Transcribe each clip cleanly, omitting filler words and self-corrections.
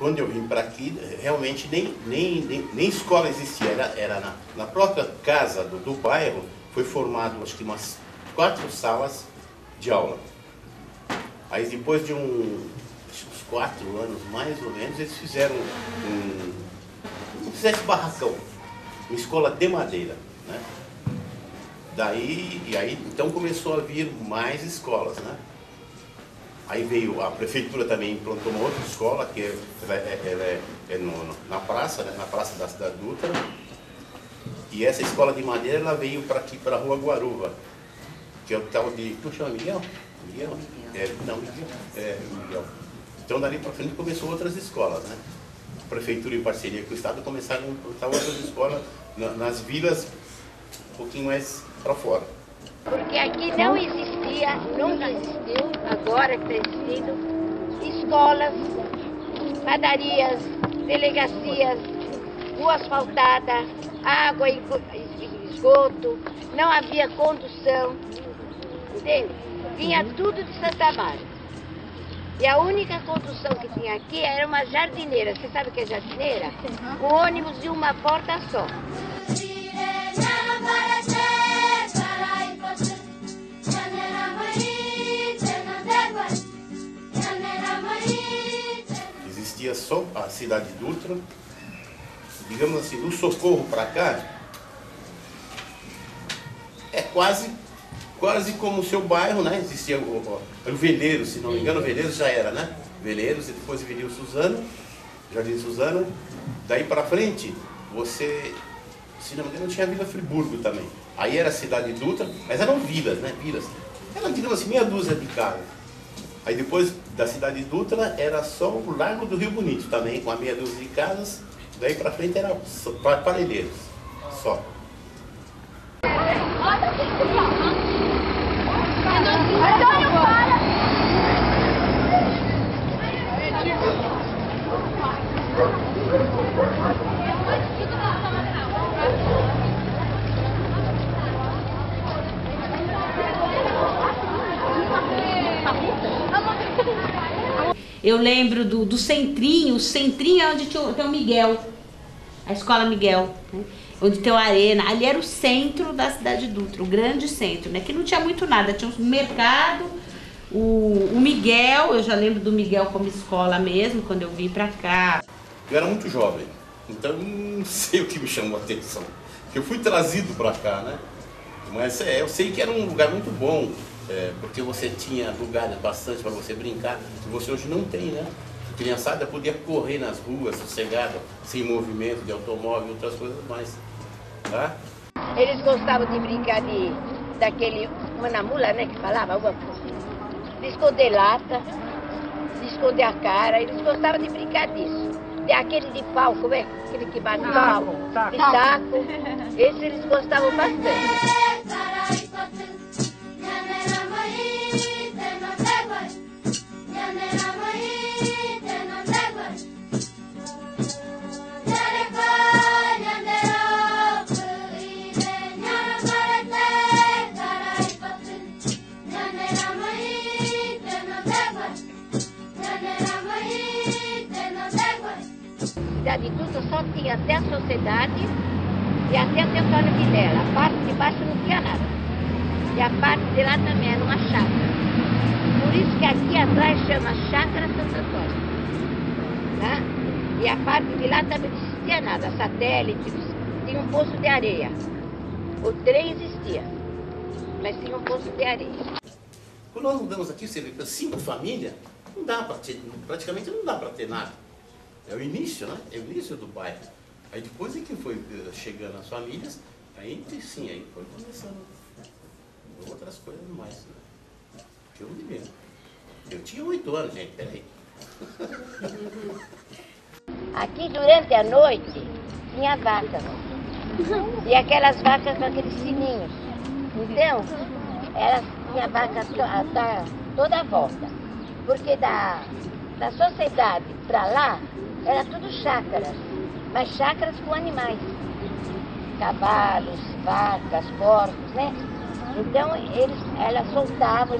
quando eu vim para aqui, realmente nem escola existia. Era na própria casa do bairro, foi formado acho que umas 4 salas de aula. Aí depois de uns 4 anos, mais ou menos, eles fizeram um barracão, uma escola de madeira, né? Aí então começou a vir mais escolas, né? Aí veio, a prefeitura também implantou uma outra escola, que na praça, né? Na praça da Cidade Dutra. E essa escola de madeira, ela veio para aqui, para a Rua Guaruva, que é o tal de, como chama, Miguel? Miguel? Miguel. Então dali para frente começou outras escolas, né? A prefeitura em parceria com o Estado começaram a implantar outras escolas nas vilas um pouquinho mais para fora. Porque aqui não existia, nunca existiu, agora que está existindo, escolas, padarias, delegacias, rua asfaltada, água e esgoto, não havia condução, entende? Vinha tudo de Santa Mara. E a única condução que tinha aqui era uma jardineira. Você sabe o que é jardineira? Um ônibus de uma porta só. Existia só a Cidade Dutra, digamos assim, do Socorro para cá, é quase como o seu bairro, né? Existia o Veleiros, se não me engano, o Veleiros já era, né? Veleiros, e depois viria o Suzano, Jardim Suzano. Daí para frente, você, se não me engano, tinha a Vila Friburgo também. Aí era a Cidade Dutra, mas eram vilas, né? Vilas. Eram, digamos assim, meia dúzia de casas. Aí depois da Cidade Dutra era só o Largo do Rio Bonito também, com a meia dúzia de casas. Daí para frente era Parelheiros, só. Eu lembro do centrinho, o centrinho é onde tem o Miguel, a Escola Miguel, né? Onde tem a arena, ali era o centro da Cidade Dutra, o grande centro, né? Que não tinha muito nada, tinha um mercado, o Miguel, eu já lembro do Miguel como escola mesmo, quando eu vim pra cá. Eu era muito jovem, então não sei o que me chamou a atenção. Eu fui trazido pra cá, né? Mas eu sei que era um lugar muito bom, porque você tinha lugares bastante para você brincar, que você hoje não tem, né? A criançada podia correr nas ruas, sossegada, sem movimento de automóvel e outras coisas mais. Tá? Eles gostavam de brincar daquele manamula, né, que falava, de esconder lata, de esconder a cara, eles gostavam de brincar disso. De aquele de pau, como é? Aquele que bate no pau, de taco, esse eles gostavam bastante. Cidade Dutra só tinha até a sociedade e até o Teotônio Vilela. A parte de baixo não tinha nada. E a parte de lá também era uma chácara. Por isso que aqui atrás chama Chácara Santo Antônio. Tá? E a parte de lá também não existia nada. Satélite, tinha um poço de areia. O trem existia, mas tinha um poço de areia. Quando nós mudamos aqui, você vê que 5 famílias, não dá para ter, praticamente não dá para ter nada. É o início, né? É o início do bairro. Aí depois é que foi chegando as famílias, aí sim, aí foi começando outras coisas mais. Né? Eu me lembro. Eu tinha 8 anos, gente, peraí. Aqui durante a noite tinha vacas. E aquelas vacas com aqueles sininhos. Então, elas tinham vaca toda a volta. Porque da sociedade para lá, era tudo chácaras, mas chácaras com animais, cavalos, vacas, porcos, né? Então eles soltavam e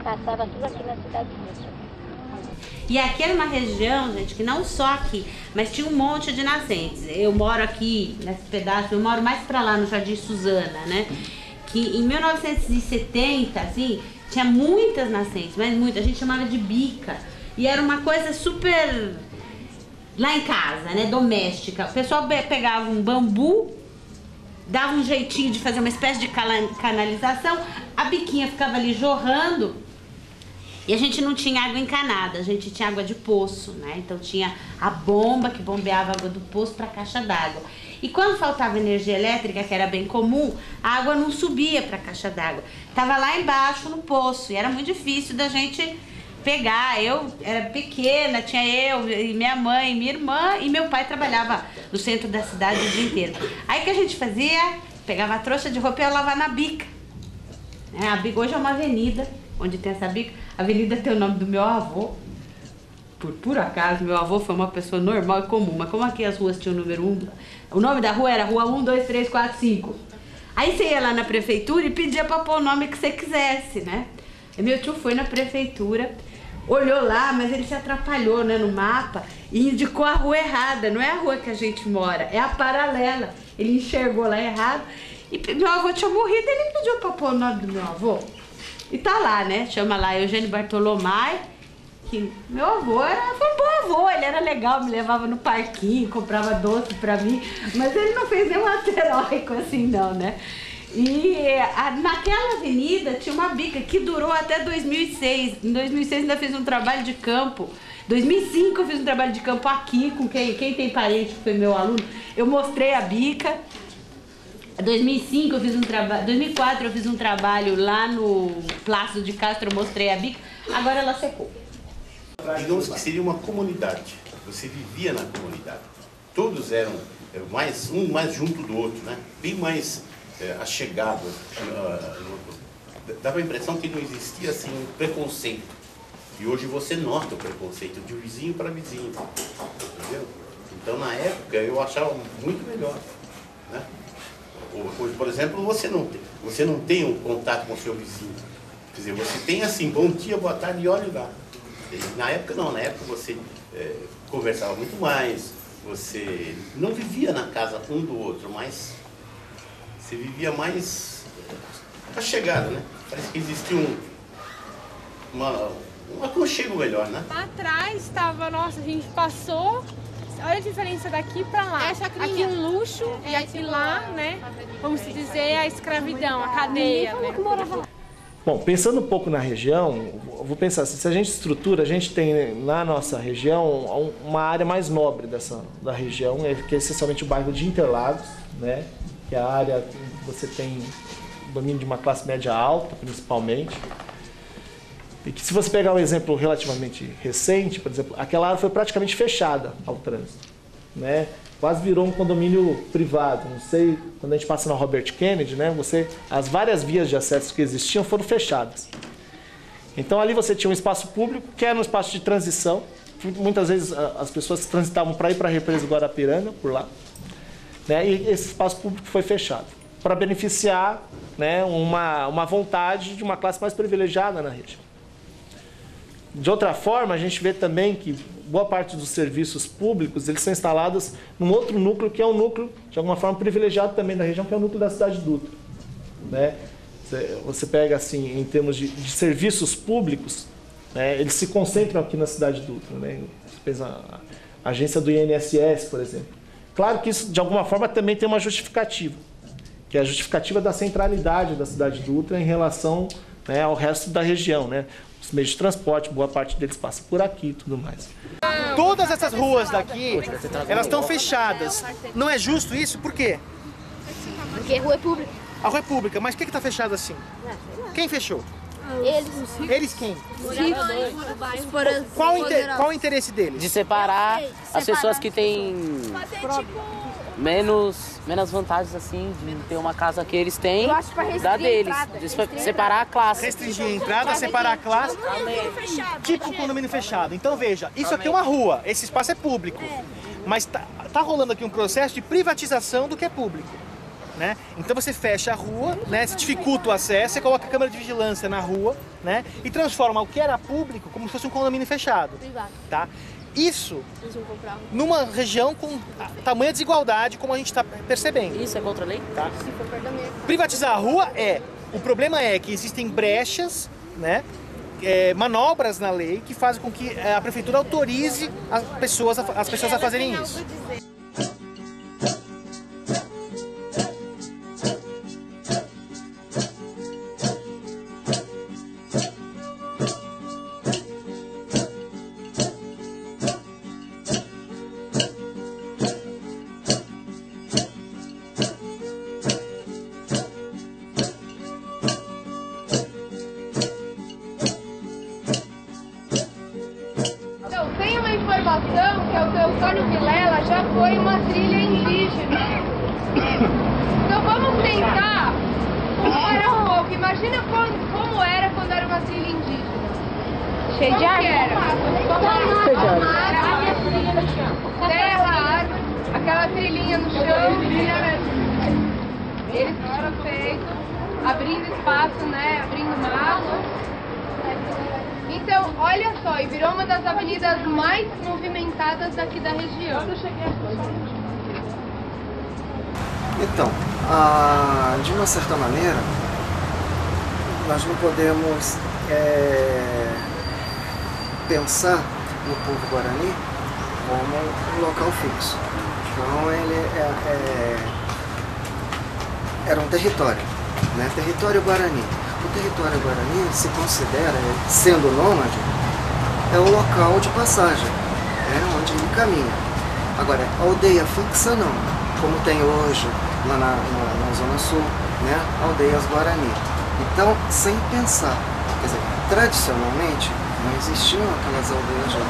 passava tudo aqui na Cidade Dutra. E aqui era uma região, gente, que não só aqui, mas tinha um monte de nascentes. Eu moro aqui, nesse pedaço, eu moro mais pra lá, no Jardim Suzana, né? Que em 1970, assim, tinha muitas nascentes, mas muitas. A gente chamava de bica. E era uma coisa super... lá em casa, né? Doméstica. O pessoal pegava um bambu, dava um jeitinho de fazer uma espécie de canalização, a biquinha ficava ali jorrando e a gente não tinha água encanada, a gente tinha água de poço, né? Então tinha a bomba que bombeava a água do poço para a caixa d'água. E quando faltava energia elétrica, que era bem comum, a água não subia para a caixa d'água. Tava lá embaixo no poço e era muito difícil da gente pegar. Eu era pequena, tinha eu e minha mãe, minha irmã e meu pai trabalhava no centro da cidade o dia inteiro. Aí o que a gente fazia? Pegava a trouxa de roupa e ia lavar na bica. A bica hoje é uma avenida, onde tem essa bica. A avenida tem o nome do meu avô. Por acaso, meu avô foi uma pessoa normal e comum, mas como aqui as ruas tinham o número 1, o nome da rua era Rua 1, 2, 3, 4, 5. Aí você ia lá na prefeitura e pedia para pôr o nome que você quisesse, né? E meu tio foi na prefeitura, olhou lá, mas ele se atrapalhou, né, no mapa e indicou a rua errada. Não é a rua que a gente mora, é a paralela. Ele enxergou lá errado e meu avô tinha morrido, ele pediu para pôr o nome do meu avô. E tá lá, né, chama lá Eugênio Bartolomai, que meu avô foi um bom avô, ele era legal, me levava no parquinho, comprava doce pra mim, mas ele não fez nenhum ato heróico assim não, né. E naquela avenida tinha uma bica que durou até 2006. Em 2006 ainda fiz um trabalho de campo. Em 2005 eu fiz um trabalho de campo aqui com quem tem parente que foi meu aluno. Eu mostrei a bica. Em 2005 eu fiz um trabalho, 2004 eu fiz um trabalho lá no Plácido de Castro, eu mostrei a bica. Agora ela secou. Digamos que seria uma comunidade. Você vivia na comunidade. Todos eram um mais junto do outro, né? Bem mais achegado. Dava a impressão que não existia assim um preconceito. E hoje você nota o preconceito de vizinho para vizinho. Entendeu? Então na época eu achava muito melhor, né? Hoje, por exemplo, você não tem um contato com o seu vizinho. Quer dizer, você tem assim, bom dia, boa tarde e olhe lá. Na época não, na época você conversava muito mais, você não vivia na casa um do outro, mas você vivia mais achegado, né? Parece que existia um aconchego melhor, né? Lá atrás estava, nossa, a gente passou, olha a diferença daqui para lá. Aqui um luxo e aqui lá, né? Vamos dizer, a escravidão, a cadeia, né? Bom, pensando um pouco na região, vou pensar assim, se a gente estrutura, a gente tem na nossa região uma área mais nobre da região, que é essencialmente o bairro de Interlagos, né? Que é a área que você tem domínio de uma classe média alta, principalmente. E que se você pegar um exemplo relativamente recente, por exemplo, aquela área foi praticamente fechada ao trânsito, né? Quase virou um condomínio privado. Não sei, quando a gente passa na Robert Kennedy, né? As várias vias de acesso que existiam foram fechadas. Então ali você tinha um espaço público, que era um espaço de transição. Muitas vezes as pessoas transitavam para ir para a represa do Guarapiranga, por lá. Né? E esse espaço público foi fechado, para beneficiar, né, uma vontade de uma classe mais privilegiada na região. De outra forma, a gente vê também que boa parte dos serviços públicos eles são instalados num outro núcleo, que é um núcleo, de alguma forma, privilegiado também da região, que é o núcleo da cidade de Dutra. Né? Você pega, assim, em termos de serviços públicos, né, eles se concentram aqui na cidade de Dutra. Né? Você pensa a agência do INSS, por exemplo. Claro que isso, de alguma forma, também tem uma justificativa, que é a justificativa da centralidade da cidade de Dutra em relação, né, ao resto da região, né? Os meios de transporte, boa parte deles passa por aqui e tudo mais. Todas essas ruas daqui, elas estão fechadas. Não é justo isso? Por quê? Porque a rua é pública. A rua é pública, mas por que está fechada assim? Quem fechou? Eles quem? Qual o interesse deles? De separar as pessoas que têm menos vantagens, assim, de ter uma casa que eles têm da deles. De separar a classe. Restringir a entrada, separar a classe. Tipo um condomínio fechado. Então veja, isso aqui é uma rua, esse espaço é público. Mas tá rolando aqui um processo de privatização do que é público. né? Então você fecha a rua, né? Se dificulta o acesso, você coloca a câmera de vigilância na rua, né? E transforma o que era público como se fosse um condomínio fechado, tá? Isso numa região com tamanha desigualdade como a gente está percebendo. Isso é contra a lei? Tá? Privatizar a rua o problema é que existem brechas, né? Manobras na lei que fazem com que a prefeitura autorize as pessoas a fazerem isso. Que o seu Antônio Vilela já foi uma trilha indígena. Então vamos tentar comparar um pouco. Imagina como era quando era uma trilha indígena. Cheio de árvore? Terra, árvore, aquela trilhinha no chão. Eles tinham feito, abrindo espaço, né? Abrindo mato. Então, olha só, e virou uma das avenidas mais movimentadas daqui da região. Então, de uma certa maneira, nós não podemos pensar no povo guarani como um local fixo. Então, ele era um território, né? Território guarani. O território guarani se considera, sendo nômade, é um local de passagem, onde ele caminha. Agora, aldeia fixa não, como tem hoje lá na Zona Sul, né? Aldeias guarani. Então, sem pensar, quer dizer, tradicionalmente não existiam aquelas aldeias lá.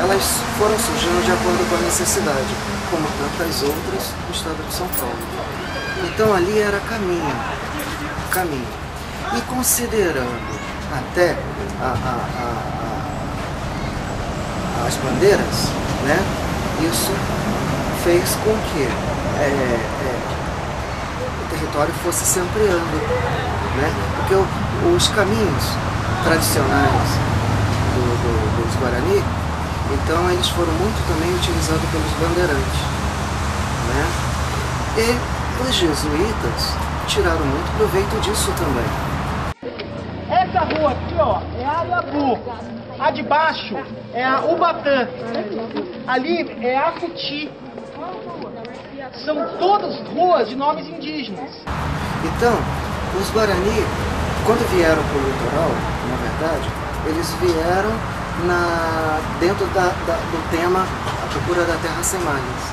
Elas foram surgindo de acordo com a necessidade, como tantas outras no estado de São Paulo. Então ali era caminho. E considerando até as bandeiras, né, isso fez com que o território fosse se ampliando, né, porque os caminhos tradicionais dos Guarani, então eles foram muito também utilizados pelos bandeirantes, né, e os jesuítas tiraram muito proveito disso também. Essa rua aqui, ó, é a Ayabu. A de baixo é a Ubatã. Ali é a Cuti. São todas ruas de nomes indígenas. Então, os Guarani, quando vieram para o litoral, na verdade, eles vieram dentro do tema A Procura da Terra Sem Malhas.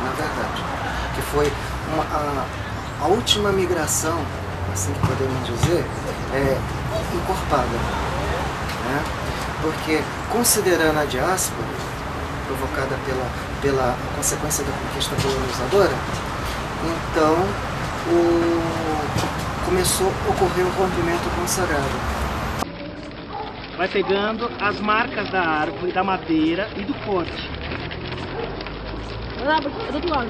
Na verdade, que foi a última migração, assim que podemos dizer, encorpada, né? Porque considerando a diáspora provocada pela consequência da conquista colonizadora, então começou a ocorrer o rompimento com o sagrado. Vai pegando as marcas da árvore, da madeira e do corte. Do outro lado.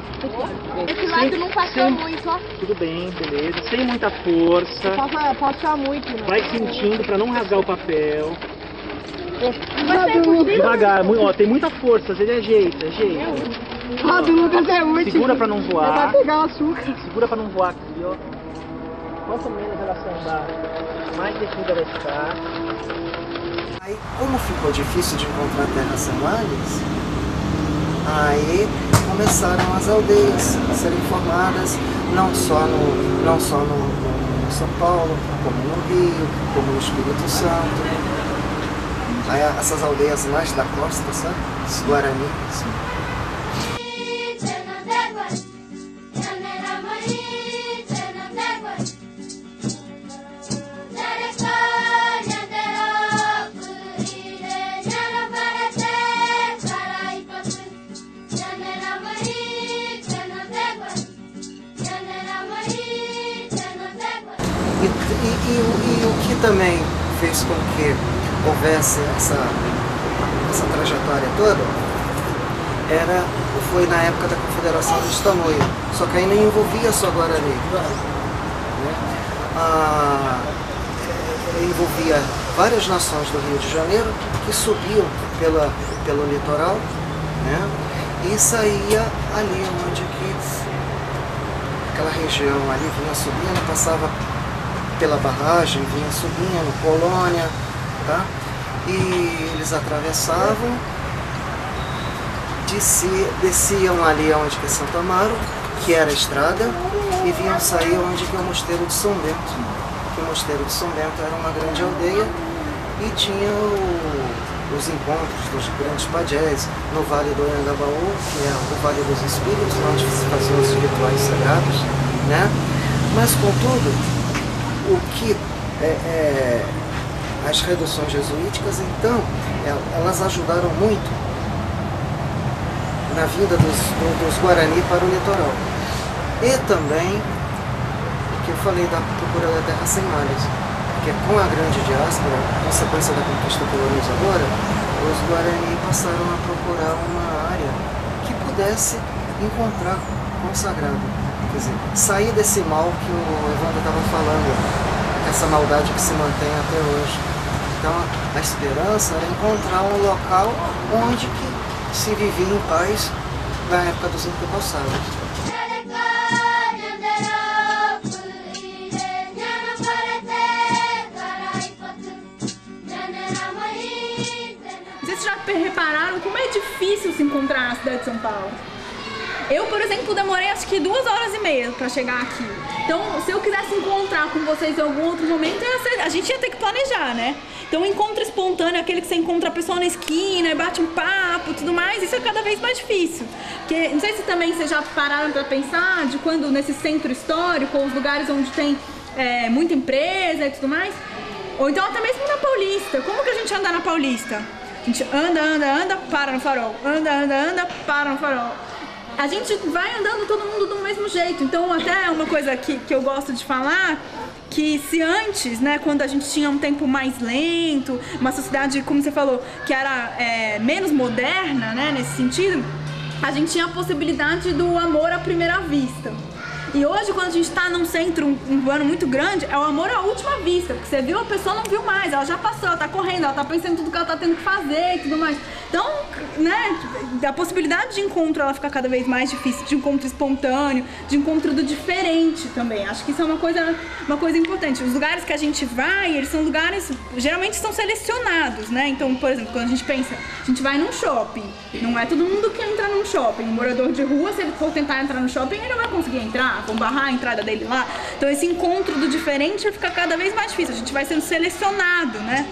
Esse lado não passou muito, ó. Tudo bem, beleza. Sem muita força. Passar muito, né? Vai sentindo para não rasgar o papel. Devagar, ó, tem muita força, às vezes é jeito. Do Lucas é útil. Segura para não voar. Vai pegar o açúcar. Segura para não voar aqui, ó. Quanto menos ela afundar, mais defida vai ficar. Aí, como ficou difícil de encontrar terras semanas, aí começaram as aldeias a serem formadas, não só no São Paulo, como no Rio, como no Espírito Santo. Aí essas aldeias mais da costa, sabe? Os Guaranis. E o que também fez com que houvesse essa trajetória toda foi na época da Confederação dos Tamoios, só que aí não envolvia só Guarani. Né? Envolvia várias nações do Rio de Janeiro que subiam pelo litoral, né? E saía ali onde aquela região ali vinha subindo, passava pela barragem, vinha subindo, Colônia, tá? E eles atravessavam, desciam ali onde que é Santo Amaro, que era a estrada, e vinham sair onde que é o Mosteiro de São Bento. Que o Mosteiro de São Bento era uma grande aldeia e tinha os encontros dos grandes pajés no Vale do Anhangabaú, que é o Vale dos Espíritos, onde se faziam os rituais sagrados, né? Mas, contudo, o que as reduções jesuíticas, então, elas ajudaram muito na vinda dos Guarani para o litoral. E também, que eu falei da procura da terra sem malhas, porque com a grande diáspora, consequência da conquista colonizadora, os Guarani passaram a procurar uma área que pudesse encontrar consagrado. Quer dizer, sair desse mal que o Evandro estava falando, essa maldade que se mantém até hoje. Então, a esperança era encontrar um local onde que se vivia em paz na época dos antepassados. Vocês já repararam como é difícil se encontrar na cidade de São Paulo? Eu, por exemplo, demorei acho que 2h30 para chegar aqui. Então, se eu quisesse encontrar com vocês em algum outro momento, a gente ia ter que planejar, né? Então, o encontro espontâneo, aquele que você encontra a pessoa na esquina, bate um papo e tudo mais, isso é cada vez mais difícil. Porque, não sei se também vocês já pararam para pensar de quando nesse centro histórico, ou os lugares onde tem muita empresa e tudo mais, ou então até mesmo na Paulista. Como que a gente anda na Paulista? A gente anda, para no farol. Anda, para no farol. A gente vai andando todo mundo do mesmo jeito. Então, até uma coisa que eu gosto de falar, que se antes, né, quando a gente tinha um tempo mais lento, uma sociedade, como você falou, que era menos moderna, né, nesse sentido, a gente tinha a possibilidade do amor à primeira vista. E hoje, quando a gente está num centro urbano muito grande, é o amor à última vista, porque você viu, a pessoa não viu mais, ela já passou, ela tá correndo, ela tá pensando em tudo que ela tá tendo que fazer e tudo mais. Então, né, a possibilidade de encontro, ela fica cada vez mais difícil, de encontro espontâneo, de encontro do diferente também. Acho que isso é uma coisa importante. Os lugares que a gente vai, eles são lugares, geralmente são selecionados, né? Então, por exemplo, quando a gente pensa, a gente vai num shopping, não é todo mundo que entra num shopping. Um morador de rua, se ele for tentar entrar no shopping, ele não vai conseguir entrar, vão barrar a entrada dele lá. Então, esse encontro do diferente fica cada vez mais difícil, a gente vai sendo selecionado, né?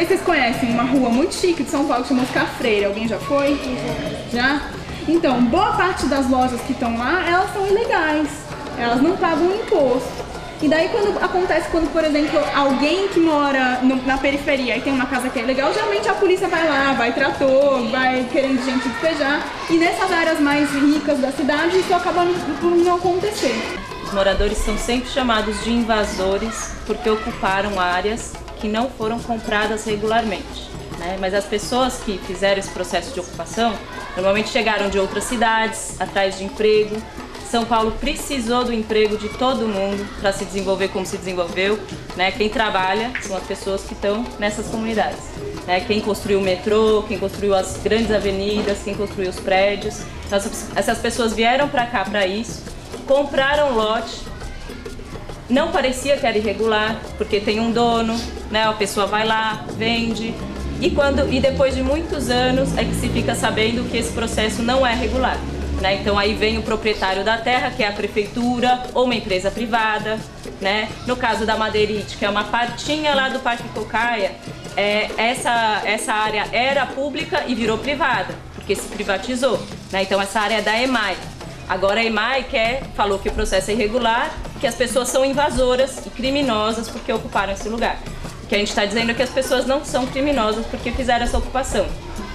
Vocês conhecem uma rua muito chique de São Paulo que chama Oscar Freire. Alguém já foi? Já? Então, boa parte das lojas que estão lá, elas são ilegais, elas não pagam imposto. E daí quando, por exemplo, alguém que mora na periferia e tem uma casa que é ilegal, geralmente a polícia vai lá, vai trator, vai querendo gente despejar. E nessas áreas mais ricas da cidade, isso acaba por não acontecer. Os moradores são sempre chamados de invasores porque ocuparam áreas que não foram compradas regularmente, né? Mas as pessoas que fizeram esse processo de ocupação normalmente chegaram de outras cidades, atrás de emprego. São Paulo precisou do emprego de todo mundo para se desenvolver como se desenvolveu, né? Quem trabalha são as pessoas que estão nessas comunidades, né? Quem construiu o metrô, quem construiu as grandes avenidas, quem construiu os prédios. Então, essas pessoas vieram para cá para isso, compraram lote, não parecia que era irregular, porque tem um dono, né? A pessoa vai lá, vende, e depois de muitos anos é que se fica sabendo que esse processo não é regular. Né? Então aí vem o proprietário da terra, que é a prefeitura ou uma empresa privada, né? No caso da Madeirite, que é uma partinha lá do Parque Cocaia, essa área era pública e virou privada, porque se privatizou, né? Então essa área é da EMAI. Agora a EMAI falou que o processo é irregular, que as pessoas são invasoras e criminosas porque ocuparam esse lugar. O que a gente está dizendo é que as pessoas não são criminosas porque fizeram essa ocupação.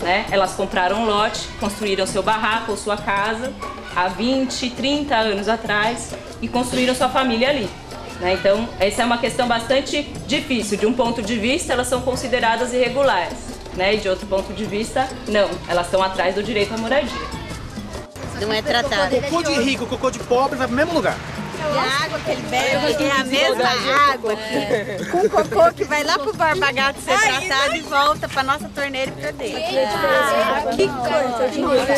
Né? Elas compraram um lote, construíram seu barraco ou sua casa há 20, 30 anos atrás e construíram sua família ali. Né? Então, essa é uma questão bastante difícil. De um ponto de vista, elas são consideradas irregulares. Né? E de outro ponto de vista, não. Elas estão atrás do direito à moradia. Não é tratado. Cocô de rico, cocô de pobre vai para o mesmo lugar. E a água que ele bebe é a mesma água com cocô que vai lá pro Barbagato ser tratado e volta pra nossa torneira e pra dentro. Que coisa!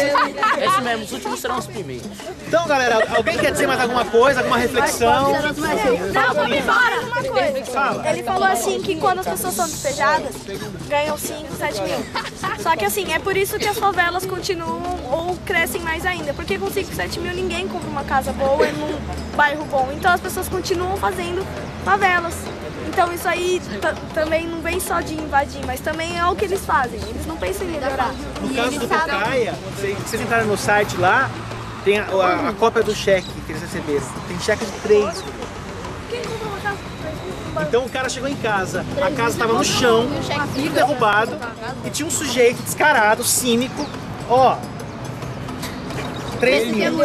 É isso mesmo, os últimos serão os primeiros. Então, galera, alguém quer dizer mais alguma coisa, alguma reflexão? Não, vamos embora. Uma coisa. Ele falou assim que quando as pessoas são despejadas, ganham 5, 7 mil. Só que assim, é por isso que as favelas continuam ou crescem mais ainda. Porque com 5, 7 mil ninguém compra uma casa boa num bairro bom. Então as pessoas continuam fazendo favelas. Então isso aí também não vem só de invadir, mas também é o que eles fazem. Eles não pensam em melhorar. No caso do Cocaia, vocês entraram no site lá, tem a cópia do cheque que eles receberam. Tem cheque de 3. Quem comprou uma casa? Então o cara chegou em casa, a casa estava no chão, derrubado, e tinha um sujeito descarado, cínico, ó, 3 mil.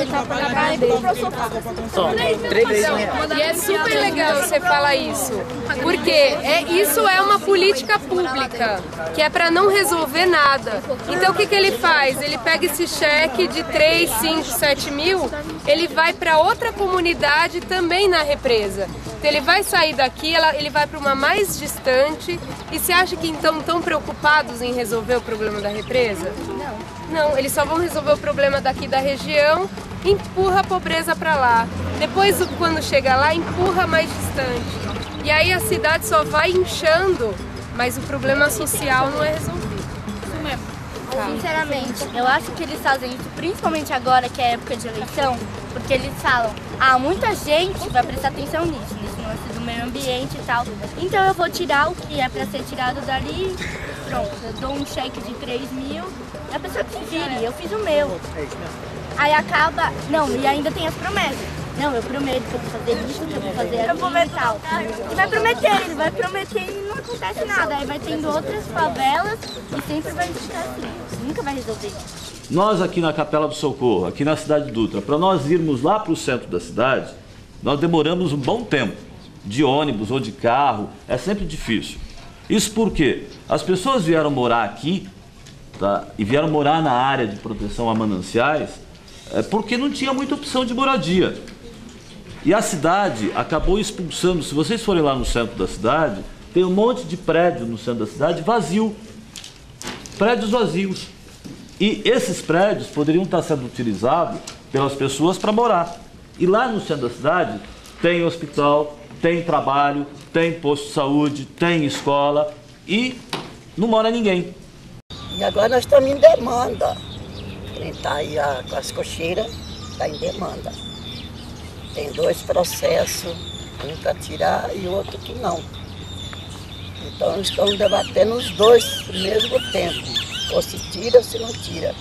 E é super legal você falar isso, porque isso é uma política pública, que é para não resolver nada. Então o que ele faz? Ele pega esse cheque de 3, 5, 7 mil, ele vai para outra comunidade também na represa. Então ele vai sair daqui, ele vai para uma mais distante. E você acha que então estão preocupados em resolver o problema da represa? Não, eles só vão resolver o problema daqui da região, empurra a pobreza para lá. Depois, quando chega lá, empurra mais distante. E aí a cidade só vai inchando, mas o problema social não é resolvido. Isso mesmo. Sinceramente, eu acho que eles fazem isso, principalmente agora que é época de eleição, porque eles falam, muita gente vai prestar atenção nisso, nesse lance do meio ambiente e tal. Então eu vou tirar o que é para ser tirado dali, pronto, eu dou um cheque de 3 mil, a pessoa que se vire, eu fiz o meu. Aí acaba, não, e ainda tem as promessas. Não, eu prometo que eu vou fazer isso, que eu vou fazer aquilo e tal. Ele vai prometer e não acontece nada. Aí vai tendo outras favelas e sempre vai ficar assim. Nunca vai resolver isso. Nós aqui na Capela do Socorro, aqui na cidade de Dutra, para nós irmos lá para o centro da cidade, nós demoramos um bom tempo. De ônibus ou de carro, é sempre difícil. Isso porque as pessoas vieram morar aqui, tá? E vieram morar na área de proteção a mananciais, porque não tinha muita opção de moradia. E a cidade acabou expulsando, se vocês forem lá no centro da cidade, tem um monte de prédio no centro da cidade vazio. Prédios vazios. E esses prédios poderiam estar sendo utilizados pelas pessoas para morar. E lá no centro da cidade tem hospital, tem trabalho, tem posto de saúde, tem escola e não mora ninguém. E agora nós estamos em demanda. Quem está aí com as cocheiras está em demanda. Tem 2 processos, um para tirar e outro que não. Então estamos debatendo os 2 ao mesmo tempo, ou se tira ou se não tira.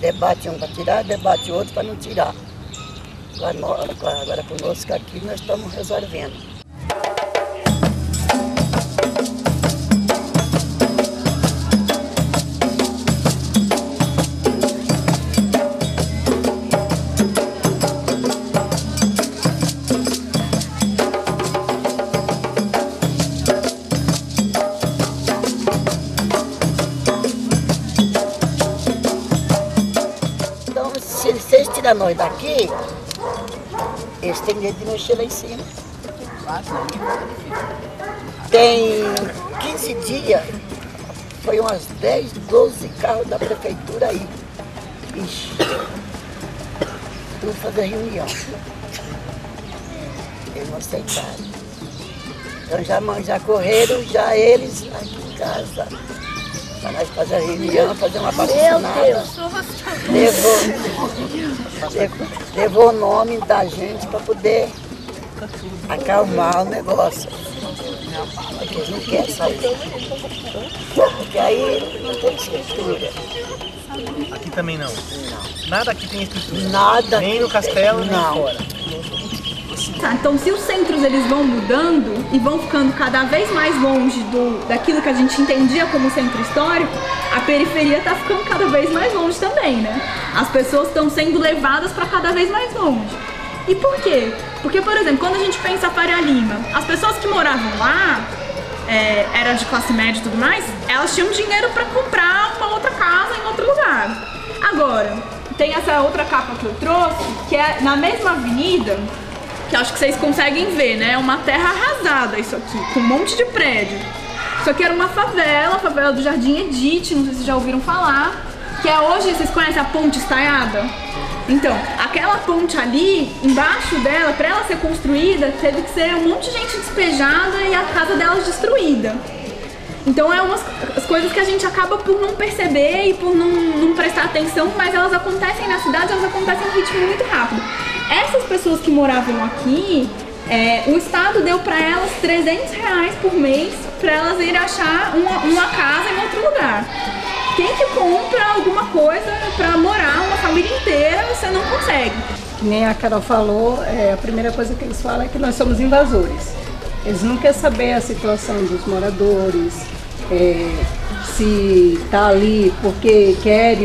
Debate um para tirar, debate outro para não tirar. Agora conosco aqui nós estamos resolvendo. Se vocês tiram nós daqui, eles têm medo de mexer lá em cima. Tem 15 dias, foi umas 10, 12 carros da prefeitura aí. Ixi, tudo fazer reunião. Eles não aceitaram. Então já correram, já eles aqui em casa. Para nós fazer a reunião, fazer uma bagunçada. Levou o nome da gente para poder acalmar o negócio. Porque eles não querem sair. Porque aí não tem estrutura. Aqui também não? Nada aqui tem estrutura? Nada. Nem no castelo, nem fora? Tá, então se os centros eles vão mudando e vão ficando cada vez mais longe daquilo que a gente entendia como centro histórico, a periferia está ficando cada vez mais longe também, né? As pessoas estão sendo levadas para cada vez mais longe. E por quê? Porque, por exemplo, quando a gente pensa a Faria Lima, as pessoas que moravam lá, era de classe média e tudo mais, elas tinham dinheiro para comprar uma outra casa em outro lugar. Agora, tem essa outra capa que eu trouxe, que é na mesma avenida, que acho que vocês conseguem ver, né? É uma terra arrasada isso aqui, com um monte de prédio. Isso aqui era uma favela, a favela do Jardim Edith, não sei se vocês já ouviram falar, que é hoje, vocês conhecem a Ponte Estaiada? Então, aquela ponte ali, embaixo dela, para ela ser construída, teve que ser um monte de gente despejada e a casa delas destruída. Então é umas as coisas que a gente acaba por não perceber e por não prestar atenção, mas elas acontecem na cidade, elas acontecem num ritmo muito rápido. Essas pessoas que moravam aqui, o Estado deu para elas R$300 por mês para elas irem achar uma casa em outro lugar. Quem que compra alguma coisa para morar uma família inteira, você não consegue. Que nem a Carol falou, a primeira coisa que eles falam é que nós somos invasores. Eles não querem saber a situação dos moradores, se está ali porque quer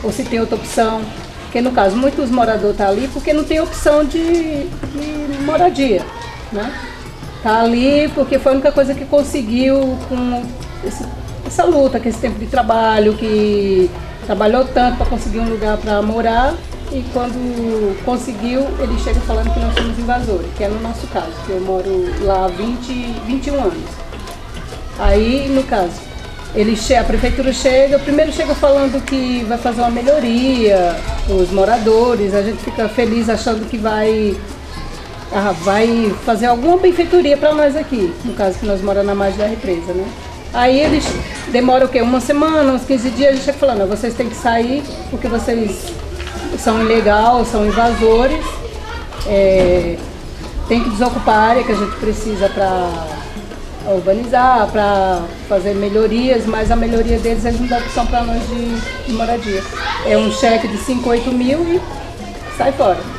ou se tem outra opção. Porque no caso, muitos moradores estão ali porque não tem opção de moradia, né? Está ali porque foi a única coisa que conseguiu com essa luta, com esse tempo de trabalho, que trabalhou tanto para conseguir um lugar para morar. E quando conseguiu, ele chega falando que nós somos invasores, que é no nosso caso, que eu moro lá há 21 anos. Aí, no caso, a prefeitura primeiro chega falando que vai fazer uma melhoria, os moradores, a gente fica feliz achando que vai fazer alguma benfeitoria para nós aqui, no caso que nós moramos na margem da represa, né? Aí eles demoram o quê? Uma semana, uns 15 dias, a gente chega falando, vocês têm que sair porque vocês são ilegais, são invasores, tem que desocupar a área que a gente precisa para urbanizar, para fazer melhorias, mas a melhoria deles eles não dão opção para nós de moradia. É um cheque de 5, 8 mil e sai fora.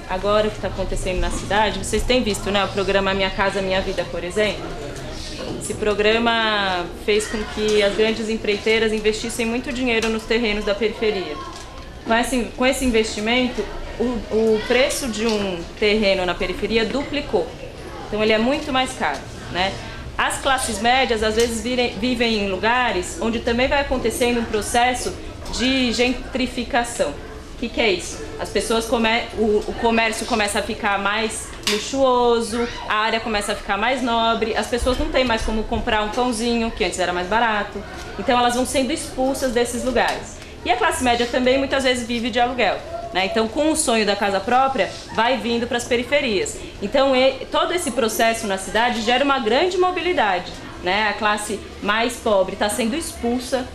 Agora o que está acontecendo na cidade, vocês têm visto, né, o programa Minha Casa Minha Vida, por exemplo? Esse programa fez com que as grandes empreiteiras investissem muito dinheiro nos terrenos da periferia. Com esse investimento, o preço de um terreno na periferia duplicou. Então ele é muito mais caro, né? As classes médias às vezes vivem em lugares onde também vai acontecendo um processo de gentrificação. O que é isso? As pessoas o comércio começa a ficar mais luxuoso, a área começa a ficar mais nobre, as pessoas não têm mais como comprar um pãozinho, que antes era mais barato, então elas vão sendo expulsas desses lugares. E a classe média também muitas vezes vive de aluguel, né? Então com o sonho da casa própria vai vindo para as periferias. Então todo esse processo na cidade gera uma grande mobilidade, né? A classe mais pobre está sendo expulsa,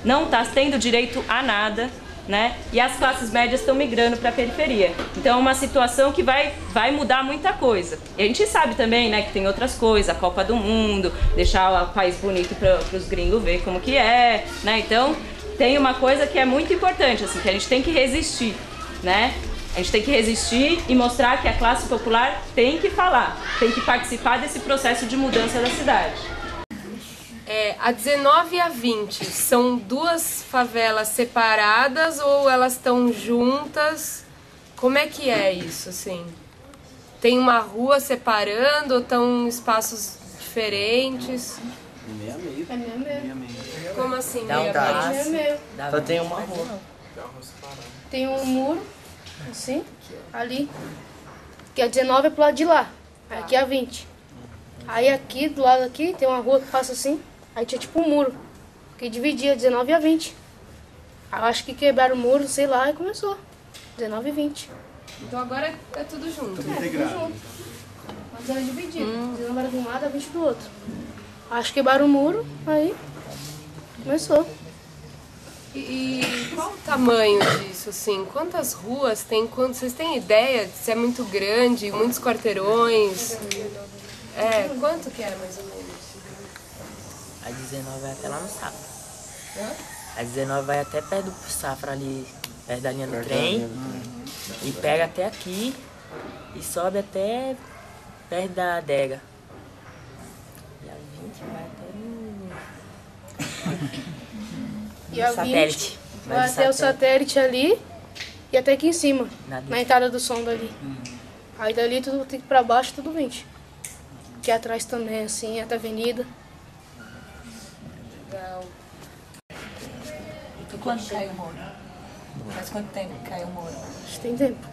não está tendo direito a nada, né? E as classes médias estão migrando para a periferia. Então é uma situação que vai mudar muita coisa. E a gente sabe também, né, que tem outras coisas, a Copa do Mundo, deixar o país bonito para os gringos ver como que é, né? Então tem uma coisa que é muito importante, assim, que a gente tem que resistir, né? A gente tem que resistir e mostrar que a classe popular tem que falar, tem que participar desse processo de mudança da cidade. A 19 e a 20 são duas favelas separadas ou elas estão juntas? Como é que é isso, assim? Tem uma rua separando ou estão espaços diferentes? Meio a meio. É meio a meio. Como assim, meio a meio? Meio a meio. Só tem uma rua. Tem um muro, assim, ali, que a 19 é pro lado de lá, aqui é a 20. Aí aqui, do lado aqui, tem uma rua que passa assim, aí tinha tipo um muro, que dividia 19 e a 20. Aí eu acho que quebraram o muro, sei lá, e começou, 19 e 20. Então agora é tudo junto. Tudo junto. Mas era dividido, 19 era de um lado, a 20 do outro. Acho que quebraram o muro, aí começou. E qual o tamanho disso, assim? Quantas ruas tem? Vocês têm ideia se é muito grande, muitos quarteirões? Quanto que é, mais ou menos? A 19 vai até lá no Safra. A 19 vai até perto do Safra, ali, perto da linha do trem. E pega até aqui e sobe até perto da adega. E a 20 vai até no... E a satélite. 20 vai até o satélite ali e até aqui em cima, na entrada do som dali. Aí dali tudo tem que ir pra baixo, tudo 20. Aqui atrás também, assim, até a avenida. Legal. E quando caiu o muro? Faz quanto tempo que caiu o muro? Acho que tem tempo.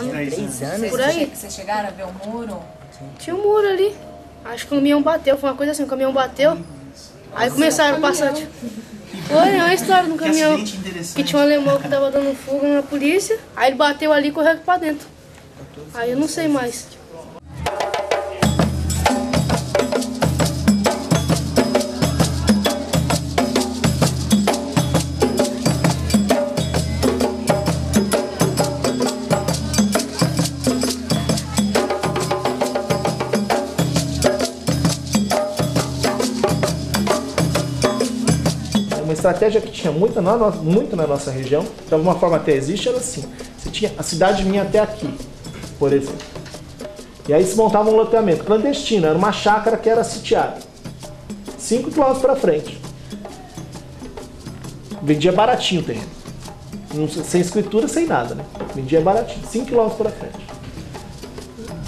3 anos? Por aí. Vocês chegaram a ver o muro? Tinha um muro ali. Acho que o caminhão bateu, foi uma coisa assim, o caminhão bateu. Aí começaram a passar, tipo... Foi uma história no caminhão, que tinha um alemão que tava dando fuga na polícia, aí ele bateu ali e correu pra dentro. Aí eu não sei mais. Estratégia que tinha muito na nossa região, de alguma forma até existe, era assim. Você tinha, a cidade vinha até aqui, por exemplo. E aí se montava um loteamento clandestino, era uma chácara que era sitiada. 5 km para frente. Vendia baratinho o terreno. Sem escritura, sem nada, né? Vendia baratinho, 5 km para frente.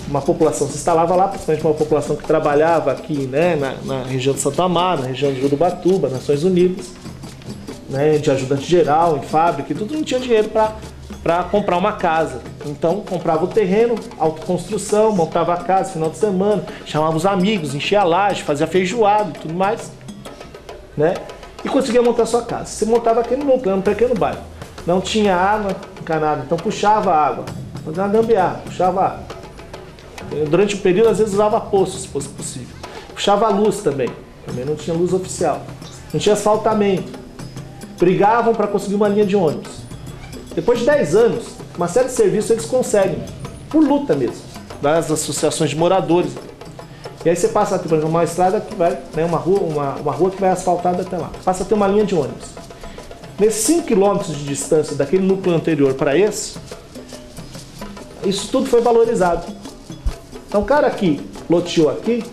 Uma população se instalava lá, principalmente uma população que trabalhava aqui, né, na região de Santo Amaro, na região de Jurubatuba, Nações Unidas. Né, de ajudante geral, em fábrica e tudo, não tinha dinheiro para comprar uma casa. Então comprava o terreno, autoconstrução, montava a casa no final de semana, chamava os amigos, enchia a laje, fazia feijoada e tudo mais, né? E conseguia montar sua casa. Você montava aquele núcleo, um pequeno bairro. Não tinha água encanada, então puxava a água, fazia uma gambiarra, puxava a água. Durante o período, às vezes usava poço, se fosse possível. Puxava a luz também não tinha luz oficial. Não tinha asfaltamento. Brigavam para conseguir uma linha de ônibus. Depois de 10 anos, uma série de serviços eles conseguem, por luta mesmo, das associações de moradores. E aí você passa a ter, por exemplo, uma estrada que vai, né, uma rua que vai asfaltada até lá. Passa a ter uma linha de ônibus. Nesses 5 km de distância daquele núcleo anterior para esse, isso tudo foi valorizado. Então o cara que loteou aqui,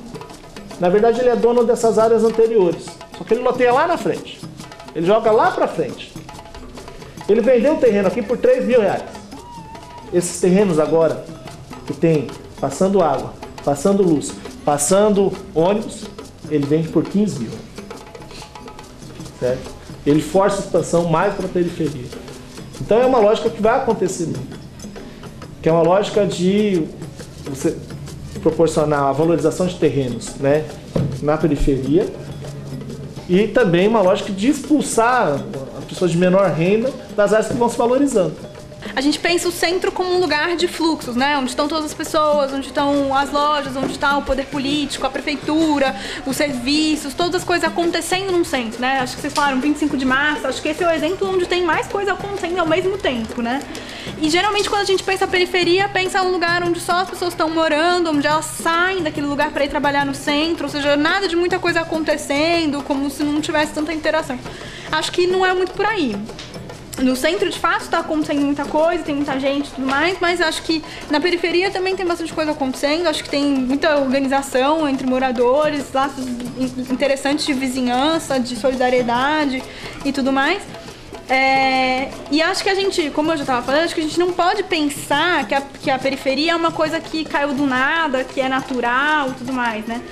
na verdade ele é dono dessas áreas anteriores. Só que ele loteia lá na frente. Ele joga lá pra frente. Ele vendeu o terreno aqui por R$3.000. Esses terrenos agora, que tem passando água, passando luz, passando ônibus, ele vende por 15 mil. Certo? Ele força a expansão mais para a periferia. Então é uma lógica que vai acontecer muito, que é uma lógica de você proporcionar a valorização de terrenos, né, na periferia, e também uma lógica de expulsar as pessoas de menor renda das áreas que vão se valorizando. A gente pensa o centro como um lugar de fluxos, né? Onde estão todas as pessoas, onde estão as lojas, onde está o poder político, a prefeitura, os serviços, todas as coisas acontecendo num centro, né? Acho que vocês falaram 25 de março, acho que esse é o exemplo onde tem mais coisa acontecendo ao mesmo tempo, né? E geralmente quando a gente pensa a periferia, pensa um lugar onde só as pessoas estão morando, onde elas saem daquele lugar para ir trabalhar no centro, ou seja, nada de muita coisa acontecendo, como se não tivesse tanta interação. Acho que não é muito por aí. No centro, de fato, está acontecendo muita coisa, tem muita gente e tudo mais, mas acho que na periferia também tem bastante coisa acontecendo, acho que tem muita organização entre moradores, laços interessantes de vizinhança, de solidariedade e tudo mais. E acho que a gente, como eu já estava falando, acho que a gente não pode pensar que a periferia é uma coisa que caiu do nada, que é natural e tudo mais, né?